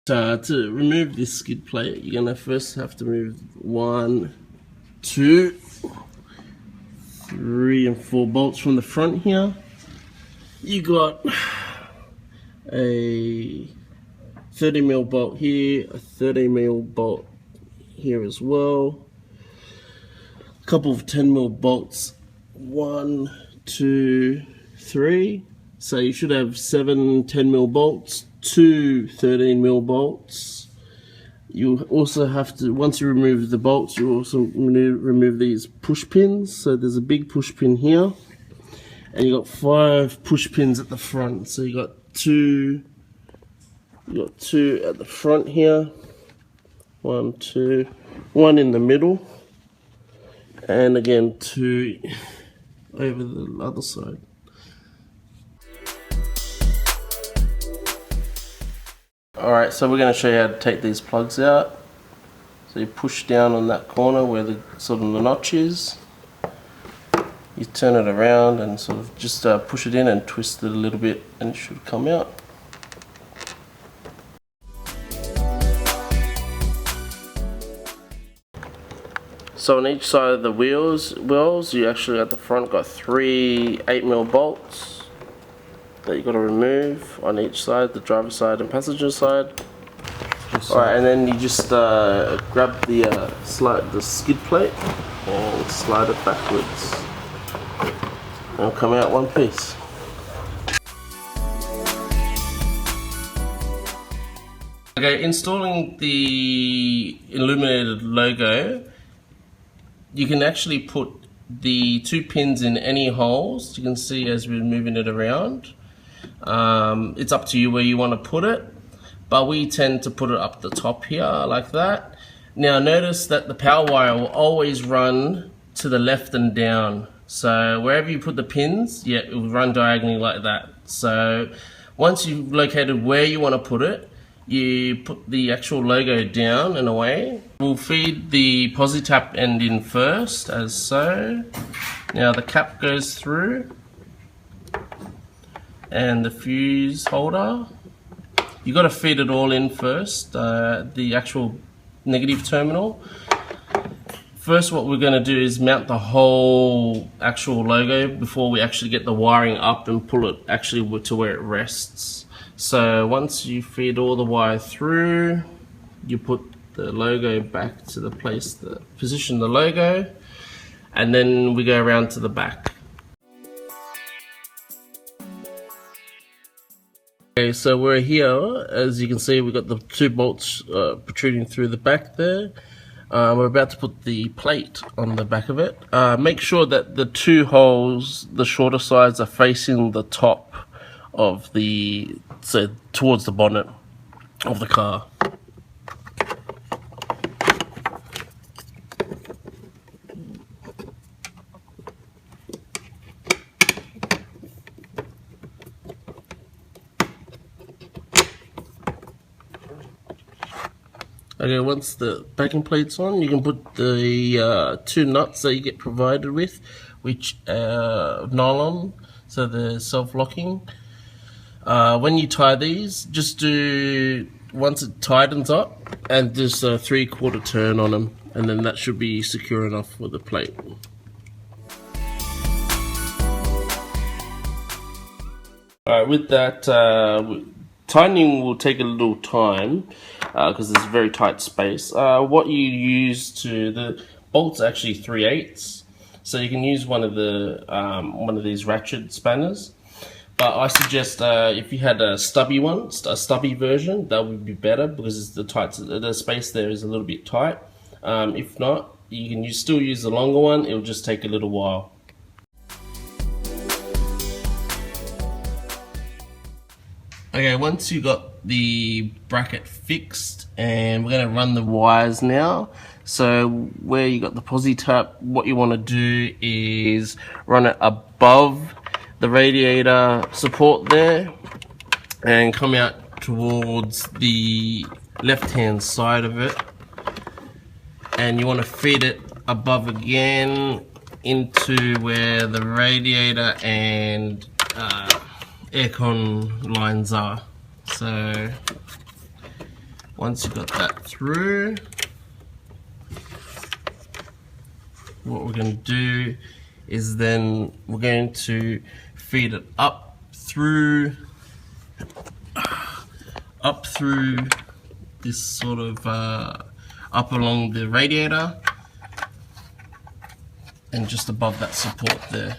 To remove this skid plate, you're gonna first have to remove 1, 2, 3 and 4 bolts from the front here. You got a 30mm bolt here, a 30mm bolt here as well, a couple of 10mm bolts, 1, 2, 3. So you should have 7 10mm bolts, 2 13mm bolts. You also have to, once you remove the bolts, you also remove these push pins. So there's a big push pin here, and you got 5 push pins at the front. So you got two at the front here, 1, 2, 1 in the middle, and again 2 over the other side. Alright, so we're going to show you how to take these plugs out. So you push down on that corner where the sort of the notch is. You turn it around and sort of just push it in and twist it a little bit, and it should come out. So on each side of the wells, you actually at the front got 3 8mm bolts that you got to remove on each side, the driver's side and passenger side. Alright, and then you just grab the skid plate and slide it backwards. And it'll come out one piece. Okay, installing the illuminated logo, you can actually put the 2 pins in any holes. You can see as we're moving it around. It's up to you where you want to put it, but we tend to put it up the top here like that. Now notice that the power wire will always run to the left and down. So wherever you put the pins, yeah, it will run diagonally like that. So once you've located where you want to put it, you put the actual logo down and away. We'll feed the posi tap end in first, as so. Now the cap goes through, and the fuse holder. You got to feed it all in first, the actual negative terminal. First, what we're going to do is mount the whole actual logo before we actually get the wiring up and pull it actually to where it rests. So once you feed all the wire through, you put the logo back to the place, position the logo, and then we go around to the back. Okay, so we're here. As you can see, we've got the 2 bolts protruding through the back there. We're about to put the plate on the back of it. Make sure that the 2 holes, the shorter sides, are facing the top of the, so towards the bonnet of the car. Okay, once the backing plate's on, you can put the 2 nuts that you get provided with, which are nylon, so they're self-locking. When you tie these, just do, once it tightens up, and just a 3/4 turn on them, and then that should be secure enough for the plate. Alright, with that, tightening will take a little time because there's a very tight space. What you use the bolts are actually 3/8, so you can use one of these ratchet spanners. But I suggest if you had a stubby one, a stubby version, that would be better because the space there is a little bit tight. If not, you can still use the longer one. It'll just take a little while. Okay, once you got the bracket fixed, and we're going to run the wires now. So where you got the posi tap, what you want to do is run it above the radiator support there and come out towards the left hand side of it, and you want to feed it above again into where the radiator and aircon lines are. So Once you've got that through, what we're going to do is then we're going to feed it up through this sort of up along the radiator and just above that support there.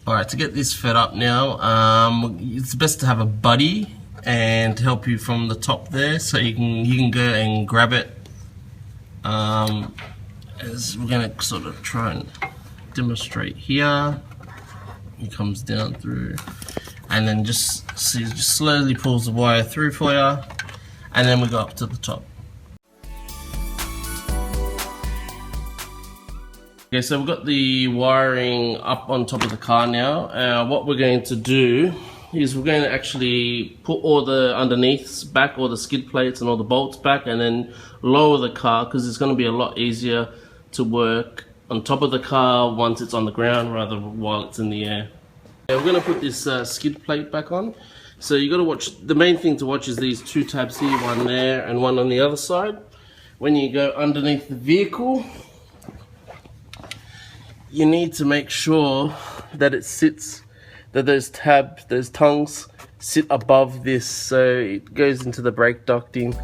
Alright, to get this fed up now, it's best to have a buddy and to help you from the top there, so you can go and grab it. As we're going to sort of try and demonstrate here, it comes down through, and then just slowly pulls the wire through for you, and then we go up to the top. Okay, so we've got the wiring up on top of the car now. What we're going to do is we're going to actually put all the underneaths back, all the skid plates and all the bolts back, and then lower the car, because it's going to be a lot easier to work on top of the car once it's on the ground rather than while it's in the air. Yeah, we're going to put this skid plate back on. So you got to watch, the main thing to watch is these two tabs here, one there and one on the other side. When you go underneath the vehicle, you need to make sure that it sits, that those tabs, those tongues sit above this, so it goes into the brake ducting.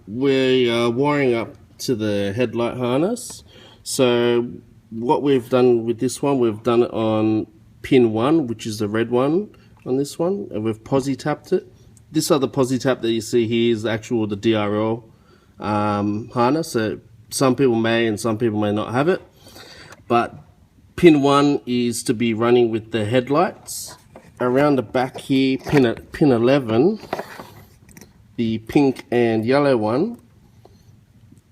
We are wiring up to the headlight harness. So what we've done with this one, we've done it on pin 1, which is the red one on this one, and we've posi tapped it. This other posi tap that you see here is the DRL harness. So some people may and some people may not have it, but pin 1 is to be running with the headlights. Around the back here, pin 11, the pink and yellow one,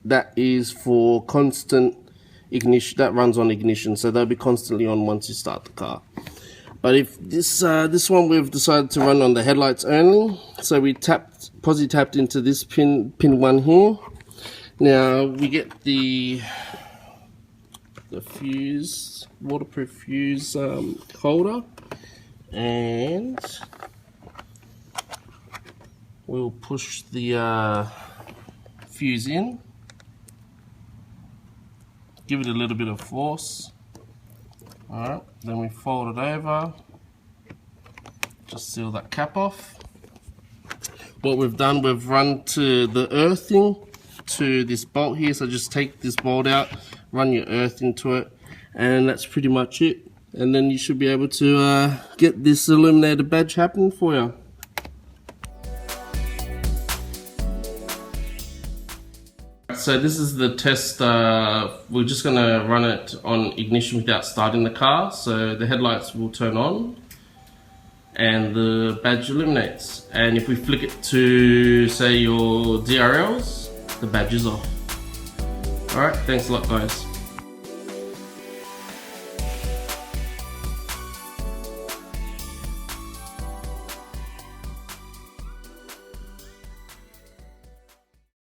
that is for constant ignition, that runs on ignition, so they'll be constantly on once you start the car. But if this one we've decided to run on the headlights only, so we posi tapped into this pin 1 here. Now we get the fuse, waterproof fuse holder, and we'll push the fuse in, give it a little bit of force. Alright, then we fold it over, just seal that cap off. What we've done, we've run to the earthing to this bolt here, so just take this bolt out, run your earth into it, and that's pretty much it. And then you should be able to get this illuminated badge happening for you. So this is the test. We're just going to run it on ignition without starting the car, so the headlights will turn on and the badge illuminates, and if we flick it to say your DRLs, the badge is off. Alright, thanks a lot guys.